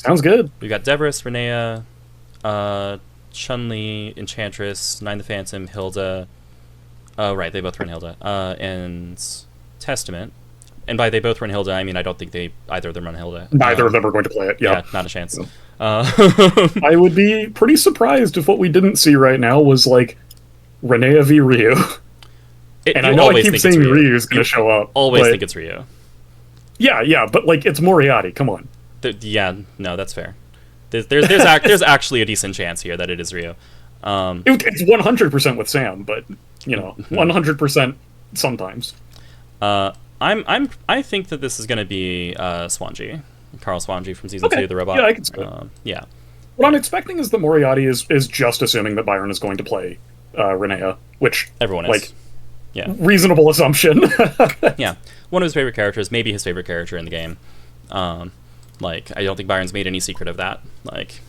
Sounds good. We've got Deverus, Renea, Chun-Li, Enchantress, Nine the Phantom, Hilda. Oh, right, they both run Hilda. And Testament. And by they both run Hilda, I mean I don't think either of them run Hilda. Neither of them are going to play it. Yeah, not a chance. I would be pretty surprised if what we didn't see right now was like Renea v Ryu. And I know I keep saying Ryu's going to show up. Always think it's Ryu. Yeah, but like it's Moriatti. Come on. Yeah, no, that's fair. There's actually a decent chance here that it is Ryu. It's 100% with Sam, but 100% sometimes. I think that this is going to be Swanji, Carl Swanji from season 2, the robot. Yeah, I can see it. Yeah. What I'm expecting is that Moriatti is just assuming that Byron is going to play Renea, which everyone is. Like, yeah, reasonable assumption. Yeah, one of his favorite characters, maybe his favorite character in the game. Like, I don't think Byron's made any secret of that. Like,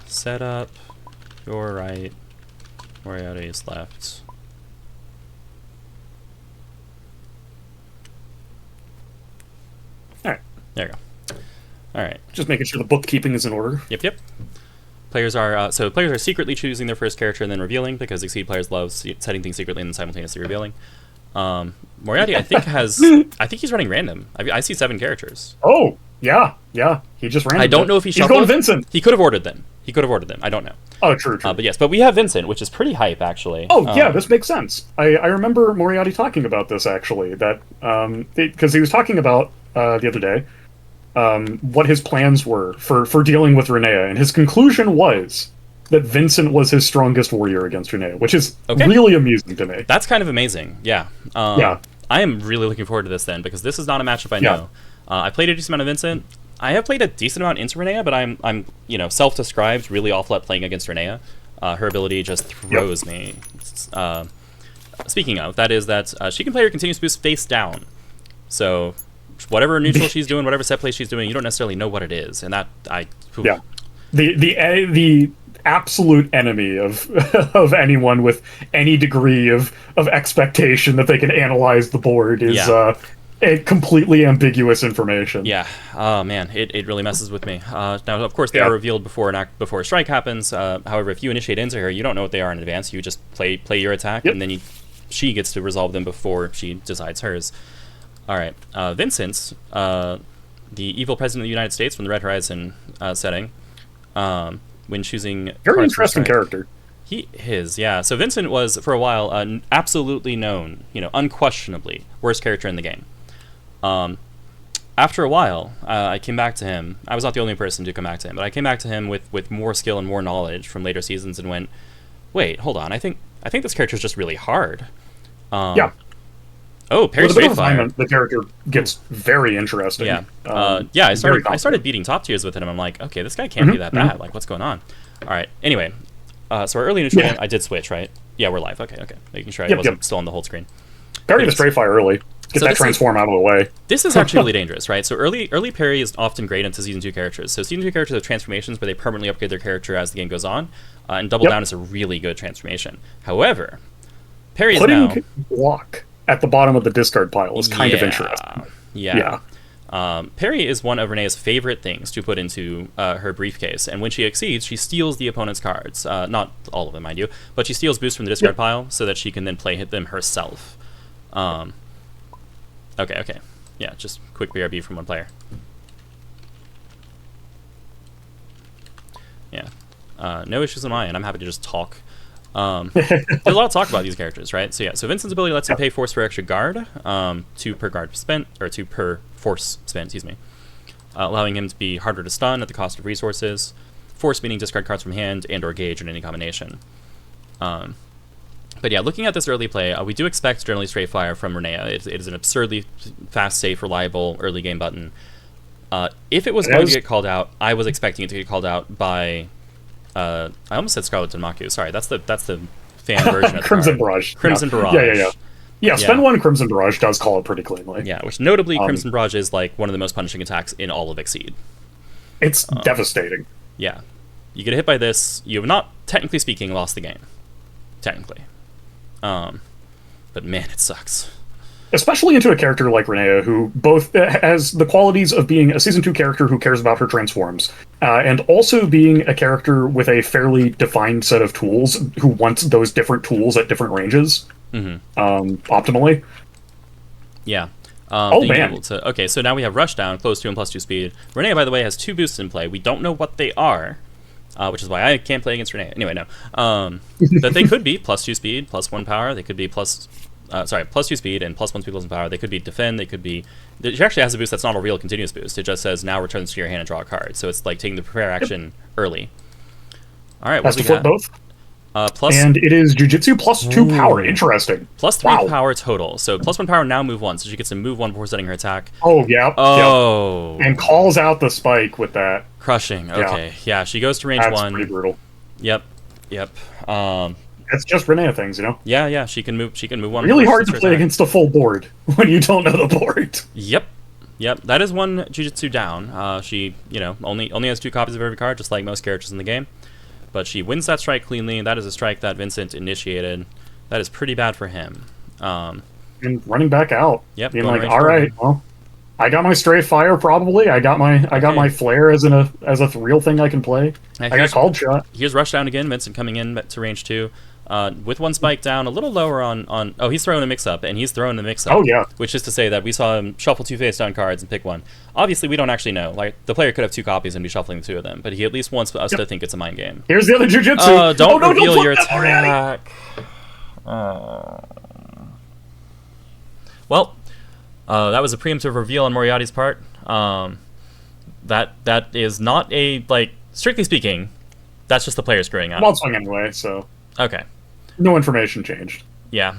set up, you're right, Moriatti is left. All right. There you go. All right. Just making sure the bookkeeping is in order. Yep. Players are secretly choosing their first character and then revealing, because Exceed players love setting things secretly and then simultaneously revealing. Moriatti, I think he's running random. I see 7 characters. Oh, yeah. He just ran. I don't know if he's going Vincent. He could have ordered them. I don't know. Oh, true. But we have Vincent, which is pretty hype, actually. Oh, yeah, this makes sense. I remember Moriatti talking about this, actually, that because he was talking about the other day what his plans were for dealing with Renea, and his conclusion was that Vincent was his strongest warrior against Renea, which is really amusing to me. That's kind of amazing, yeah. Yeah. I am really looking forward to this then, because this is not a matchup I know. I played a decent amount of Vincent. I have played a decent amount into Renea, but I'm self-described really awful at playing against Renea. Her ability just throws me. Speaking of, that is that she can play her continuous boost face down. So whatever neutral she's doing, whatever set play she's doing, you don't necessarily know what it is, and that Yeah, the absolute enemy of of anyone with any degree of expectation that they can analyze the board is a completely ambiguous information. Yeah. Oh man, it really messes with me. Now, of course, they are revealed before a strike happens. However, if you initiate into her, you don't know what they are in advance. You just play your attack, and then she gets to resolve them before she decides hers. All right, Vincent, the evil president of the United States from the Red Horizon setting, when choosing very interesting character. So Vincent was for a while absolutely known, unquestionably worst character in the game. After a while, I came back to him. I was not the only person to come back to him, but I came back to him with more skill and more knowledge from later seasons, and went, wait, hold on, I think this character is just really hard. Oh, Perry Straightfire. The character gets very interesting. Yeah, I started beating top tiers with him. I'm like, okay, this guy can't be that bad. Like, what's going on? All right. Anyway, so our early neutral game, I did switch, right? Yeah, we're live. Okay. Making sure I wasn't still on the whole screen. Parry the Straightfire early. Get that transform out of the way. This is actually really dangerous, right? So early parry is often great into Season 2 characters. So Season 2 characters have transformations where they permanently upgrade their character as the game goes on, and Double Down is a really good transformation. However, parry is now... Putting block at the bottom of the discard pile is kind of interesting. Yeah. Parry is one of Renea's favorite things to put into her briefcase, and when she exceeds, she steals the opponent's cards. Not all of them, mind you, but she steals boosts from the discard pile so that she can then play them herself. Okay. Yeah, just quick BRB from one player. Yeah. No issues on my end. I'm happy to just talk. There's a lot of talk about these characters, right? So Vincent's ability lets him pay force for extra guard, 2 per guard spent, or 2 per force spent, excuse me, allowing him to be harder to stun at the cost of resources. Force meaning discard cards from hand and or gauge in any combination. But yeah, looking at this early play, we do expect generally straight fire from Renea. It is an absurdly fast, safe, reliable early game button. If it was going to get called out, I was expecting it to get called out by... I almost said Scarlet Danmaku. Sorry, that's the fan version of Crimson Barrage. Crimson Barrage. Yeah, spend 1 Crimson Barrage does call it pretty cleanly. Yeah, which notably Crimson Barrage is like one of the most punishing attacks in all of Exceed. It's devastating. Yeah. You get hit by this, you have not, technically speaking, lost the game. Technically. But man, it sucks. especially into a character like Renea, who both has the qualities of being a Season 2 character who cares about her transforms, and also being a character with a fairly defined set of tools who wants those different tools at different ranges optimally. Yeah. Oh, being man. able to, okay, so now we have Rush Down, close 2 and +2 speed. Renea, by the way, has 2 boosts in play. We don't know what they are, which is why I can't play against Renea. Anyway, no. But they could be +2 speed, +1 power. They could be +2 speed and +1 speed, +1 power. They could be defend. They could be... She actually has a boost that's not a real continuous boost. It just says now returns to your hand and draw a card. So it's like taking the prepare action early. All right, what Has do to we flip got? both. Plus And it is Jujitsu +2 power. Interesting. +3 power total. So +1 power now, move 1. So she gets to move 1 before setting her attack. Oh, yeah. Oh. Yep. And calls out the spike with that. Crushing. Okay. Yeah, she goes to range That's 1. pretty brutal. Yep. That's just Renea things, you know? Yeah, she can move 1. Really before hard she to starts play her attack. against a full board when you don't know the board. Yep. That is 1 Jujitsu down. She, only has 2 copies of every card, just like most characters in the game. But she wins that strike cleanly. That is a strike that Vincent initiated. That is pretty bad for him. And running back out. Yep. Being like, all right, well, I got my stray fire probably. I got my flare as a real thing I can play. I got called shot. Here's Rush Down again. Vincent coming in to range 2. With 1 spike down, a little lower on... Oh, he's throwing a mix-up, and he's throwing the mix-up. Oh, yeah. Which is to say that we saw him shuffle 2 face-down cards and pick 1. Obviously, we don't actually know. Like, the player could have 2 copies and be shuffling the 2 of them, but he at least wants us to think it's a mind game. Here's the other Jujitsu. Don't reveal don't your that, attack. Well, that was a preemptive reveal on Moriatti's part. That is not a, like, strictly speaking, that's just the player screwing up. Well, swing anyway, so... Okay. No information changed. Yeah.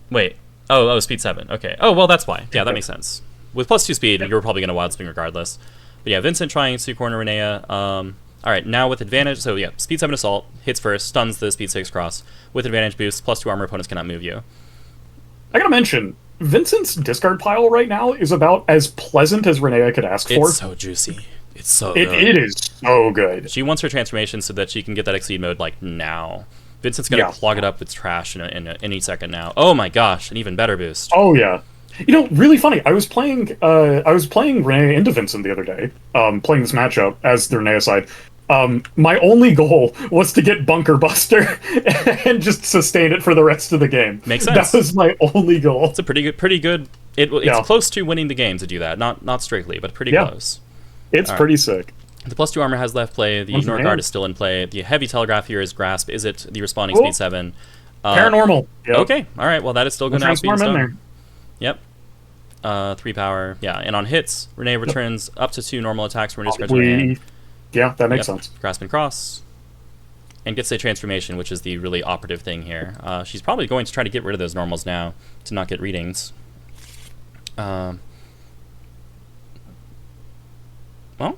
Wait. Oh, speed 7. Okay. Oh, well, that's why. Yeah, that makes sense. With +2 speed, you were probably going to wild swing regardless. But yeah, Vincent trying to corner Renea. All right, now with advantage. So yeah, speed 7 assault hits first, stuns the speed 6 cross. With advantage boost, +2 armor, opponents cannot move you. I gotta mention, Vincent's discard pile right now is about as pleasant as Renea could ask for. It's so juicy. It's so good. It is so good. She wants her transformation so that she can get that exceed mode like now. Vincent's gonna clog it up with trash in any second now. Oh my gosh, an even better boost. Oh yeah. You know, really funny. I was playing Renea into Vincent the other day, playing this matchup as the Renea side. My only goal was to get Bunker Buster and just sustain it for the rest of the game. Makes sense. That was my only goal. It's a pretty good. It's close to winning the game to do that. Not strictly, but pretty close. It's pretty sick. The +2 armor has left play. The ignore guard is still in play. The heavy telegraph here is grasp. Is it the responding speed 7? Paranormal. Yep. Okay. All right. Well, that is still going to outspeed in there. Yep. 3 power. Yeah. And on hits, Renea returns up to 2 normal attacks from reduced cards in her hand. Yeah, that makes sense. Grasp and cross. And gets a transformation, which is the really operative thing here. She's probably going to try to get rid of those normals now to not get readings. Well,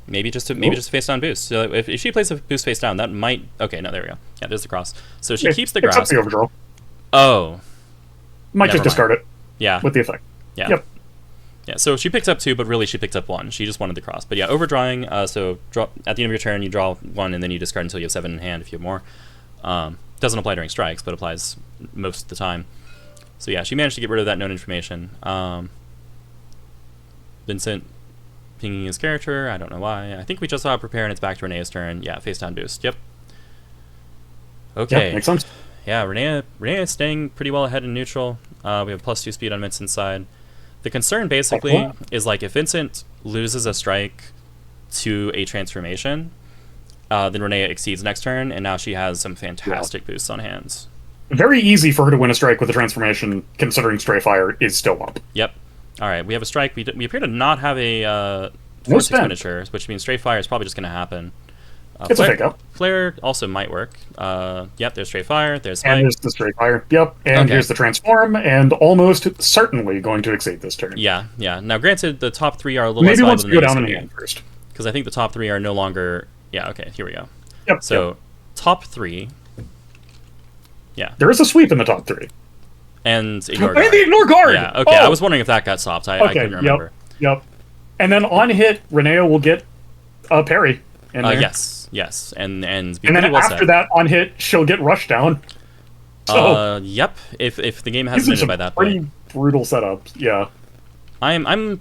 maybe just a face down boost. So if she plays a boost face down, that might. Okay, no, there we go. Yeah, there's the cross. So she keeps the grasp. Except the overdraw. Oh, might just discard it. Yeah, with the effect. Yeah. Yep. Yeah. So she picked up 2, but really she picked up 1. She just wanted the cross. But yeah, overdrawing. So draw at the end of your turn, you draw 1, and then you discard until you have 7 in hand if you have more. Doesn't apply during strikes, but applies most of the time. So yeah, she managed to get rid of that known information. Vincent pinging his character. I don't know why. I think we just saw it prepare, and it's back to Renea's turn. Yeah, face down boost. Yep. Okay. Yeah, makes sense. Yeah, Renea is staying pretty well ahead in neutral. We have +2 speed on Vincent's side. The concern basically is like if Vincent loses a strike to a transformation, then Renea exceeds next turn, and now she has some fantastic boosts on hands. Very easy for her to win a strike with a transformation, considering Stray Fire is still up. Yep. All right, we have a strike. We appear to not have a force expenditure, which means Stray Fire is probably just going to happen. It's a fake-up. Flare also might work. Yep, there's Stray Fire. There's Spike. And there's the Stray Fire. Yep, and here's the Transform, and almost certainly going to exceed this turn. Yeah. Now, granted, the top 3 are a little maybe less valuable let's go than down in the end first. Because I think the top 3 are no longer... Yeah, okay, here we go. Yep. So, top 3... Yeah. There is a sweep in the top 3. And ignore guard. And the ignore guard! Yeah, okay, I was wondering if that got stopped. I couldn't remember. Yep. And then on hit, Renea will get a parry. Yes. And then after that, on hit, she'll get rushed down. Yep. If the game these hasn't are ended some by that pretty point. brutal setups. Yeah. I'm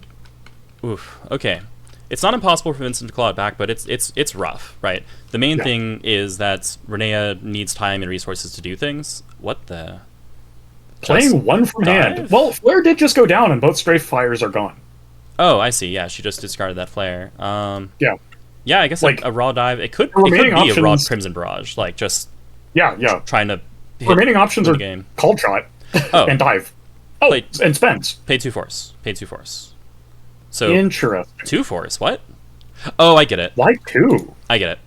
oof. Okay. It's not impossible for Vincent to claw it back, but it's rough, right? The main thing is that Renea needs time and resources to do things. What the? Playing Just one from hand. dive? Well, Flare did just go down, and both strafe fires are gone. Oh, I see. Yeah, she just discarded that flare. Yeah. Yeah, I guess Like, a raw dive. It could remaining be a raw options- Crimson Barrage, like just Yeah. trying to hit Remaining options win are the game. Cold Shot Oh. and Dive. Oh, Wait. and Spends. Pay 2 force. Pay 2 force. So Interesting. 2 force. What? Oh, I get it. Why 2? I get it.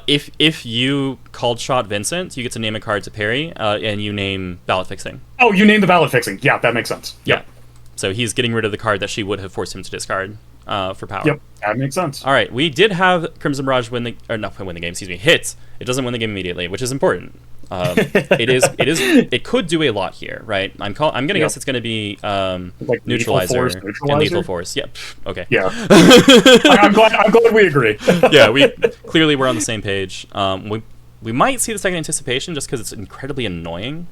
If you called shot Vincent, you get to name a card to parry, and you name ballot fixing. Oh, you named the ballot fixing. Yeah, that makes sense. Yeah. So he's getting rid of the card that she would have forced him to discard for power. Yep, that makes sense. All right, we did have Crimson Barrage win the game. Excuse me, hit. It doesn't win the game immediately, which is important. It could do a lot here, right? I'm gonna guess it's gonna be Like neutralizer, lethal force, and lethal force. Yep. Okay. Yeah. I'm glad we agree. Yeah, we clearly we're on the same page. We might see the second anticipation just because it's incredibly annoying.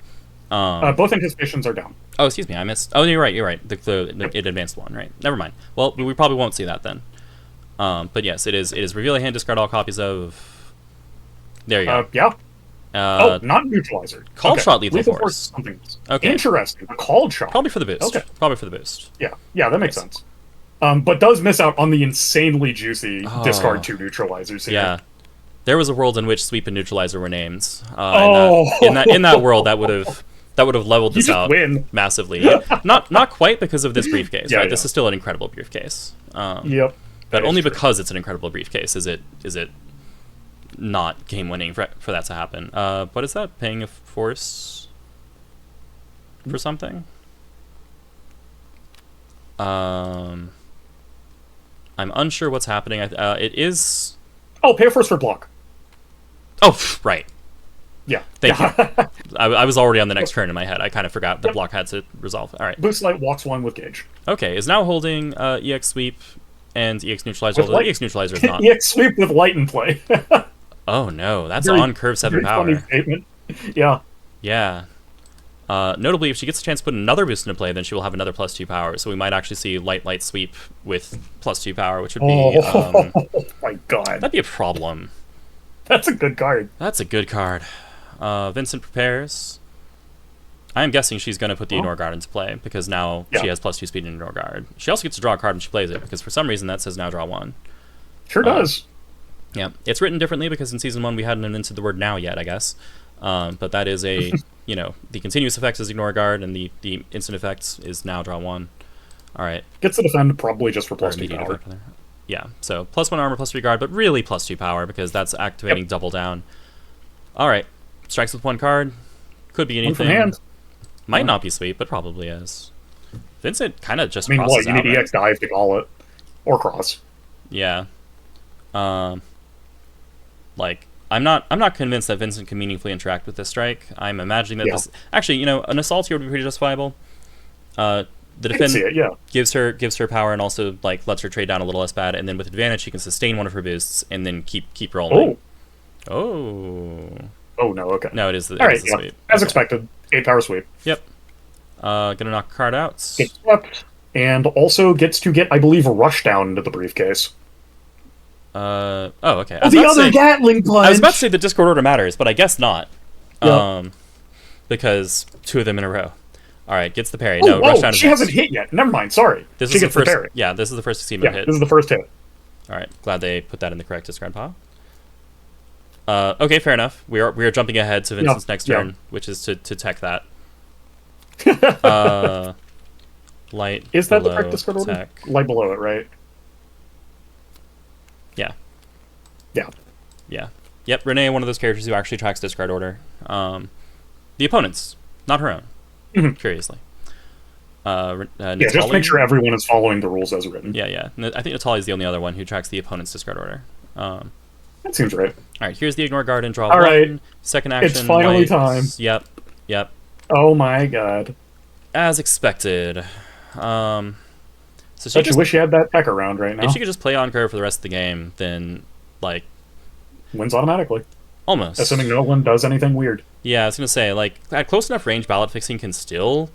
Both anticipations are down. Oh, excuse me, I missed. Oh, you're right. It advanced one, right? Never mind. Well, we probably won't see that then. But yes, it is reveal a hand, discard all copies of. There you go. Yeah. Not neutralizer. Called shot lethal force. Something else. Okay. Interesting. A called shot. Probably for the boost. Okay. Probably for the boost. Yeah, that makes sense. But does miss out on the insanely juicy discard 2 neutralizers here. Yeah. There was a world in which sweep and neutralizer were named. Oh. In that world, that would have leveled this out win. massively. Yeah. Not quite because of this briefcase. Yeah, right? yeah. This is still an incredible briefcase. Yep. But only because it's an incredible briefcase is it not game winning for that to happen. What is that? Paying a force for something? I'm unsure what's happening. It is. Oh, pay a force for block. Oh, right. Yeah. Thank you. I was already on the next turn in my head. I kind of forgot the block had to resolve. All right. Boost Light walks 1 with Gauge. Okay, is now holding EX Sweep and EX Neutralizer. Although EX Neutralizer is not. EX Sweep with Light in play. Oh no, that's Very- on curve 7 very power. funny statement. Yeah. Yeah. Notably, if she gets a chance to put another boost into play, then she will have another +2 power. So we might actually see light sweep with +2 power, which would be Oh my god. that'd be a problem. That's a good card. That's a good card. Vincent prepares. I am guessing she's going to put the Ignore Guard into play because now she has +2 speed and Ignore Guard. She also gets to draw a card when she plays it because for some reason that says now draw 1. Sure does. Yeah, it's written differently because in Season 1 we hadn't invented the word now yet, I guess. But that is a, the continuous effects is Ignore Guard and the instant effects is now draw 1. All right. Gets to defend probably just for +2 Immediate power. effect. Yeah, so +1 armor, +3 guard, but really +2 power because that's activating double down. All right. Strikes with 1 card. Could be One anything. from hand. Might not be sweet, but probably is. Vincent kind of just I mean, crosses what? You out, need right? EX dive to call it. Or cross. Yeah. Like I'm not convinced that Vincent can meaningfully interact with this strike. I'm imagining that this actually, an assault here would be pretty justifiable. The defend see it, yeah. gives her power and also like lets her trade down a little less bad, and then with advantage she can sustain one of her boosts and then keep rolling. Oh no, okay. No, it is the All right, sweep. as Okay. expected. 8 power sweep. Yep. Gonna knock a card out. Gets swept, and also gets to get, I believe, a rush down into the briefcase. Oh, okay. Oh, the other Gatling punch! I was about to say the Discord order matters, but I guess not. Yep. Because 2 of them in a row. All right, gets the parry. Oh, No, rush down. she hasn't hit yet. Never mind, sorry. This she is the gets first. parry. Yeah, this is the first succeeding hit. This is the first hit. All right, glad they put that in the correct discard pile. Okay, fair enough. We are jumping ahead to Vincent's next turn, which is to tech that. Light. Is that the below correct discard order? tech. Light below it, right? Yeah. Yeah. Yeah. Yep. Renea, one of those characters who actually tracks discard order. The opponent's, not her own. Curiously. Yeah, just to make sure everyone is following the rules as written. Yeah. I think Natali's the only other one who tracks the opponent's discard order. That seems right. All right, here's the Ignore Guard and draw All 1. right. Second action. It's finally light. time. Yep. Oh my god. As expected. So she Don't you wish you had that tech around right now? if she could just play on curve for the rest of the game, then like Wins automatically. Almost. assuming no one does anything weird. Yeah, I was gonna say, like, at close enough range, ballot fixing can still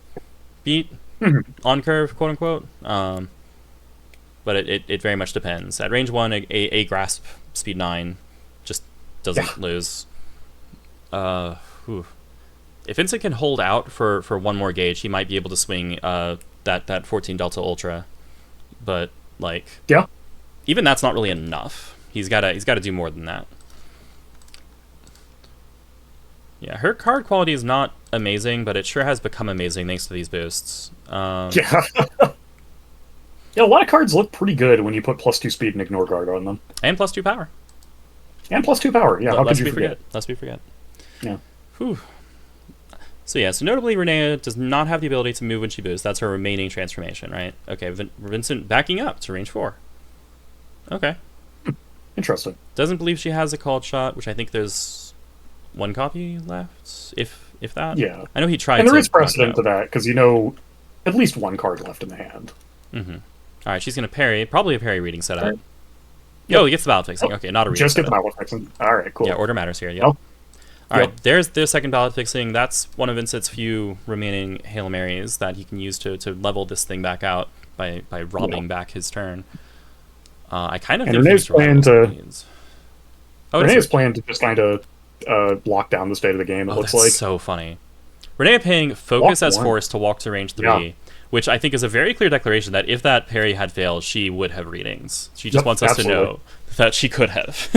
beat Mhm. on curve, quote unquote. But it very much depends. At range 1, a grasp speed 9 just doesn't lose. Whew. If Vincent can hold out for one more gauge, he might be able to swing that 14 Delta Ultra. But, like, Yeah. even that's not really enough. He's gotta do more than that. Yeah, her card quality is not amazing, but it sure has become amazing thanks to these boosts. Yeah. Yeah, a lot of cards look pretty good when you put +2 speed and ignore guard on them. And +2 power. And +2 power, yeah, how could you forget? Lest we forget. Yeah. Whew. So yeah, so notably Renea does not have the ability to move when she boosts. That's her remaining transformation, right? Okay, Vincent backing up to range 4. Okay. Interesting. Doesn't believe she has a called shot, which I think there's one copy left, if that. Yeah. I know he tried And there to is precedent to that, because you know at least one card left in the hand. Mm-hmm. Alright, she's going to parry. Probably a parry reading setup. Right. Yo, he gets the ballot fixing. Okay, not a reading Just get setup. the ballot fixing. Alright, cool. Yeah, order matters here. Yep. Oh. Alright, Yep. there's their second ballot fixing. That's one of Vincent's few remaining Hail Marys that he can use to level this thing back out by robbing back his turn. I kind of And think Renea's he's survival needs. Oh, Renea's plan to just kind of lock down the state of the game, it looks that's like. so funny. Renea paying focus Walk as one. force to walk to range 3, Yeah. which I think is a very clear declaration that if that parry had failed, she would have readings. She just Yep, wants us absolutely. to know that she could have.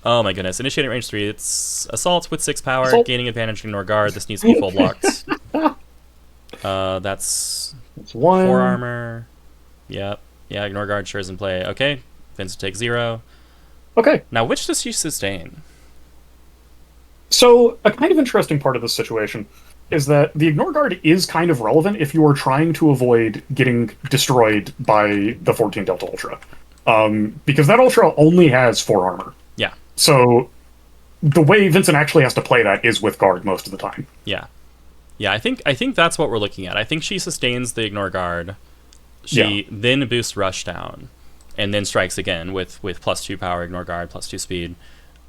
Oh my goodness. Initiate at range 3. It's assault with 6 power, Assault. gaining advantage, ignore guard. This needs to be full blocked. That's It's 1. 4 armor. Yep. Yeah, ignore guard sure is in play. Okay. Vincent takes 0. Okay. Now, which does she sustain? So, a kind of interesting part of this situation is that the ignore guard is kind of relevant if you are trying to avoid getting destroyed by the 14 Delta Ultra. Because that Ultra only has 4 armor. Yeah. So, the way Vincent actually has to play that is with guard most of the time. Yeah. Yeah, I think that's what we're looking at. I think she sustains the ignore guard. She then boosts rush down, and then strikes again with +2 power, ignore guard, +2 speed.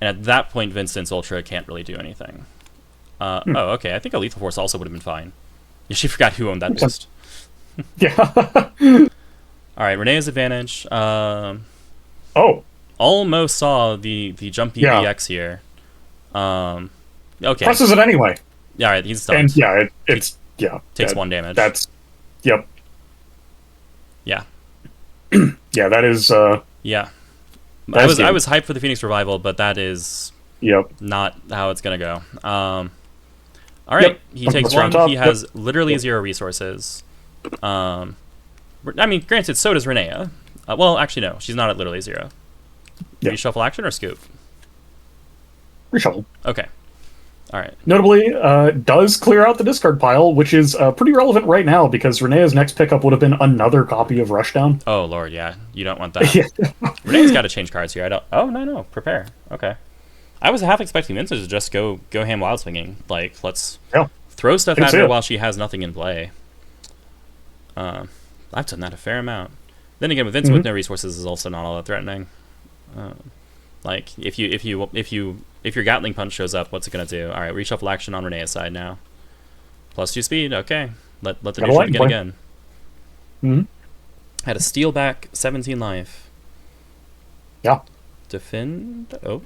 And at that point, Vincent's Ultra can't really do anything. Oh, okay. I think a Lethal Force also would have been fine. She forgot who owned that boost. Yeah. All right, Renea's advantage. Oh. Almost saw the jumpy EX here. Okay. Presses it anyway. Yeah, all right, he's stunned. And yeah, it's Takes 1 damage. That's yep. Yeah. Yeah, that is Yeah. That's I good. was hyped for the Phoenix Revival, but that is yep. not how it's gonna go. All right, Yep. he takes Let's round 1. top. He has Yep. literally 0 resources. I mean, granted, so does Renea. Well, actually, no, she's not at literally 0. Yep. Reshuffle action or scoop? Reshuffle. Okay. All right. Notably, does clear out the discard pile, which is pretty relevant right now because Renea's next pickup would have been another copy of Rushdown. Oh lord, yeah, you don't want that. Yeah. Renea's got to change cards here. I don't. Oh no, prepare. Okay. I was half expecting Vincent to just go ham wild swinging. Like, let's throw stuff at her while she has nothing in play. I've done that a fair amount. Then again, with Vincent with no resources is also not all that threatening. Like, if your Gatling punch shows up, what's it gonna do? All right, reshuffle action on Renea's side now. +2 speed. Okay, let the new shot again. Had a steal back 17 life. Yeah. Defend. Oh.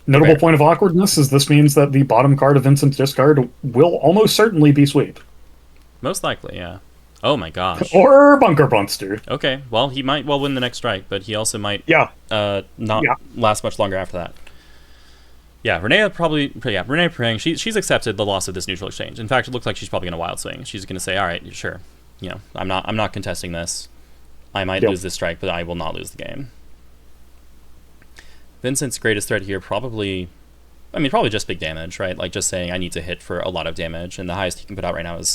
Notable point of awkwardness is this means that the bottom card of Vincent's discard will almost certainly be sweep. Most likely, yeah. Oh my gosh. Or Bunker Bunster. Okay, well, he might well win the next strike, but he also might not last much longer after that. Yeah, Renea Renea praying. She's accepted the loss of this neutral exchange. In fact, it looks like she's probably going to wild swing. She's going to say, all right, sure. You know, I'm not contesting this. I might lose this strike, but I will not lose the game. Vincent's greatest threat here probably just big damage, right? Like, just saying I need to hit for a lot of damage, and the highest he can put out right now is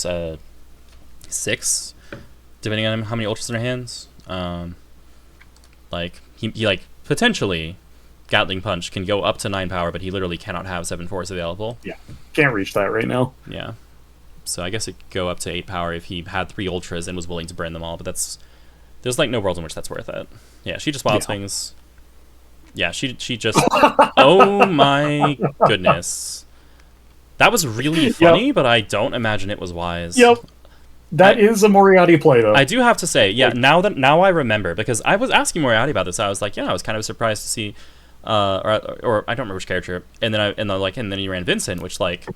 6, depending on how many ultras in her hands. Like, he like, potentially, Gatling Punch can go up to 9 power, but he literally cannot have 7 force available. Yeah, can't reach that right now. Yeah. So I guess it could go up to 8 power if he had 3 ultras and was willing to burn them all, but there's like no world in which that's worth it. Yeah, she just wild swings. Yeah, she just. Oh my goodness, that was really funny, but I don't imagine it was wise. Yep. That is a Moriatti play, though. I do have to say, yeah. Now I remember, because I was asking Moriatti about this. I was like, yeah, I was kind of surprised to see, or I don't remember which character. And then he ran Vincent, which like,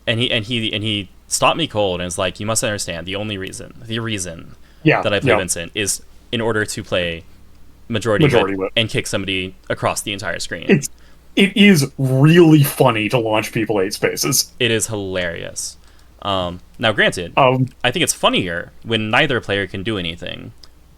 and he stopped me cold and was like, you must understand the reason that I play Vincent is in order to play majority whip and kick somebody across the entire screen. It is really funny to launch people 8 spaces. It is hilarious. Now, granted, I think it's funnier when neither player can do anything,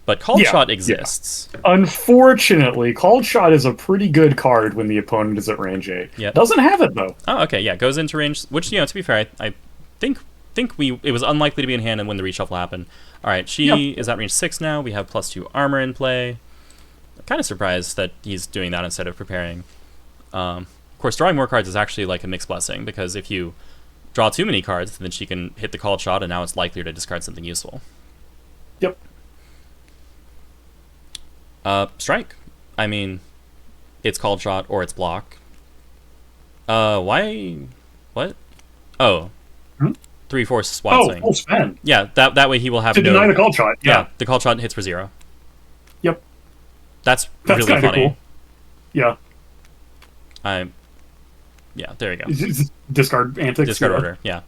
but Called Shot exists. Yeah. Unfortunately, Called Shot is a pretty good card when the opponent is at range 8. Yep. Doesn't have it, though. Oh, okay, yeah, goes into range, which, to be fair, I think it was unlikely to be in hand and when the reshuffle happened. All right, she is at range 6 now. We have +2 armor in play. I'm kind of surprised that he's doing that instead of preparing. Of course, drawing more cards is actually like a mixed blessing, because if you draw too many cards, then she can hit the Called Shot, and now it's likelier to discard something useful. Yep. Strike. I mean, it's Called Shot or it's block. Why? What? Oh. 3/4 wild swing. Full spin. Yeah, that way he will have to deny the Called Shot. Yeah, the Called Shot hits for 0. Yep. That's really funny. Cool. Yeah. Yeah, there you go. Discard antics. Discard order, yeah.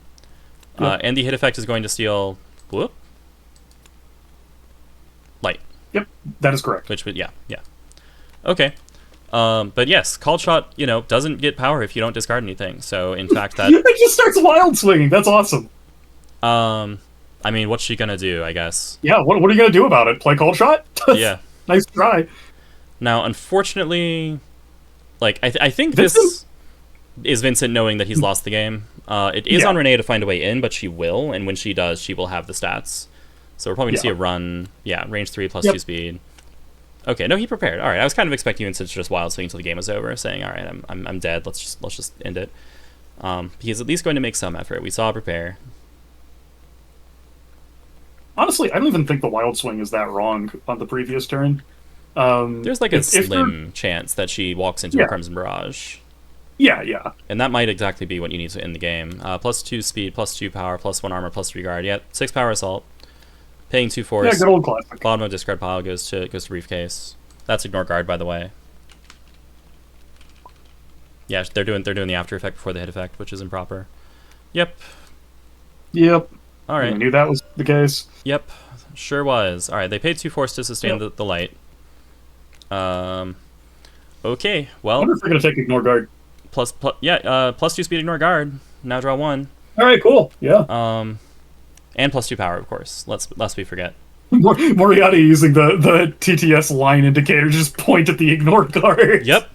Yep. And the hit effect is going to steal... Whoop? Light. Yep, that is correct. Which would, yeah. Okay. But yes, Called Shot, doesn't get power if you don't discard anything. So, in fact, that... It just starts wild swinging. That's awesome. I mean, what's she gonna do, I guess? Yeah, what are you gonna do about it? Play Called Shot? Yeah. Nice try. Now, unfortunately... Like, I think this is Vincent knowing that he's lost the game. It is on Renea to find a way in, but she will, and when she does, she will have the stats. So we're probably going to see a run. Yeah, range 3 +2 speed. Okay, no, he prepared. All right, I was kind of expecting Vincent to just wild swing until the game was over, saying, all right, I'm dead, let's just end it. He's at least going to make some effort. We saw prepare. Honestly, I don't even think the wild swing is that wrong on the previous turn. There's like a slim chance that she walks into a Crimson Barrage. Yeah. And that might exactly be what you need to end the game. +2 speed, +2 power, +1 armor, +3 guard. Yeah, 6 power assault. Paying 2 force. Yeah, good old classic. Bottom of discard pile goes to briefcase. That's ignore guard, by the way. Yeah, they're doing the after effect before the hit effect, which is improper. Yep. All right. I knew that was the case. Yep, sure was. All right, they paid 2 force to sustain the light. Okay, well... I wonder if they're going to take ignore guard. +2 speed ignore guard. Now draw 1. Alright, cool. Yeah. And +2 power, of course. Lest we forget. Moriatti using the TTS line indicator, just point at the ignore guard. Yep.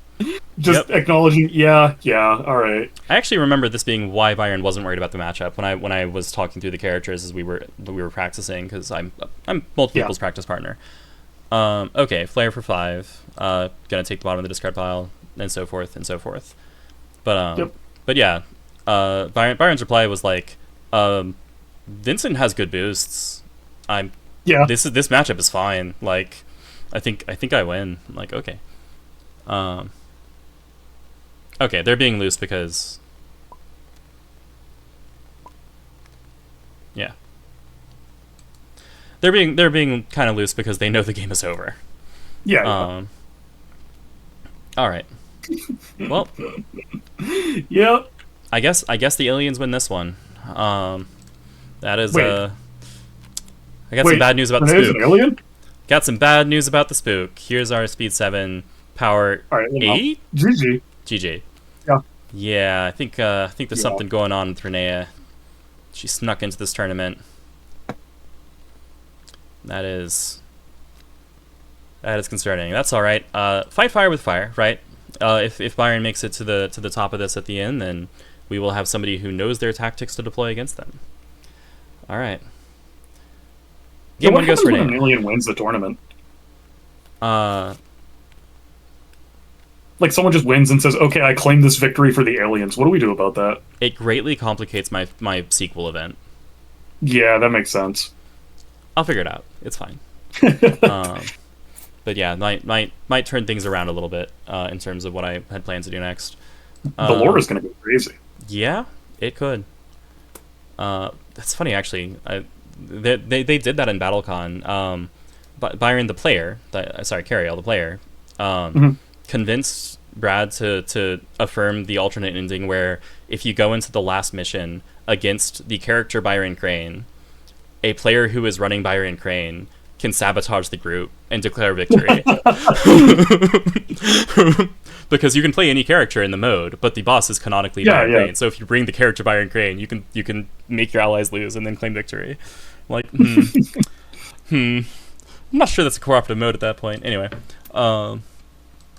Just acknowledging, yeah, alright. I actually remember this being why Byron wasn't worried about the matchup when I was talking through the characters as we were practicing, because I'm multiple people's practice partner. Okay, flare for 5. Gonna take the bottom of the discard pile, and so forth and so forth. But yeah, Byron's reply was like, Vincent has good boosts. This matchup is fine. Like, I think I win. I'm like, okay. Okay, they're being loose because... Yeah. They're being kind of loose because they know the game is over. Yeah. All right. Well. Yep. I guess the aliens win this one. That is I got some bad news about the spook. An alien? Got some bad news about the spook. Here's our speed 7, power 8. GG. Yeah. Yeah, I think there's something going on with Renea. She snuck into this tournament. That is concerning. That's all right. Fight fire with fire, right? If Byron makes it to the top of this at the end, then we will have somebody who knows their tactics to deploy against them. All right. Game 1 goes for Renea. When an alien wins the tournament. Like someone just wins and says, "Okay, I claim this victory for the aliens." What do we do about that? It greatly complicates my sequel event. Yeah, that makes sense. I'll figure it out. It's fine. but yeah, might turn things around a little bit in terms of what I had planned to do next. The lore is going to go crazy. Yeah, it could. That's funny, actually. They did that in BattleCon. Byron, the player, Keriel, the player, convinced Brad to affirm the alternate ending where if you go into the last mission against the character Byron Crane, a player who is running Byron Crane can sabotage the group and declare victory. Because you can play any character in the mode, but the boss is canonically Byron Crane. So if you bring the character Byron Crane, you can make your allies lose and then claim victory. Like, I'm not sure that's a cooperative mode at that point. Anyway,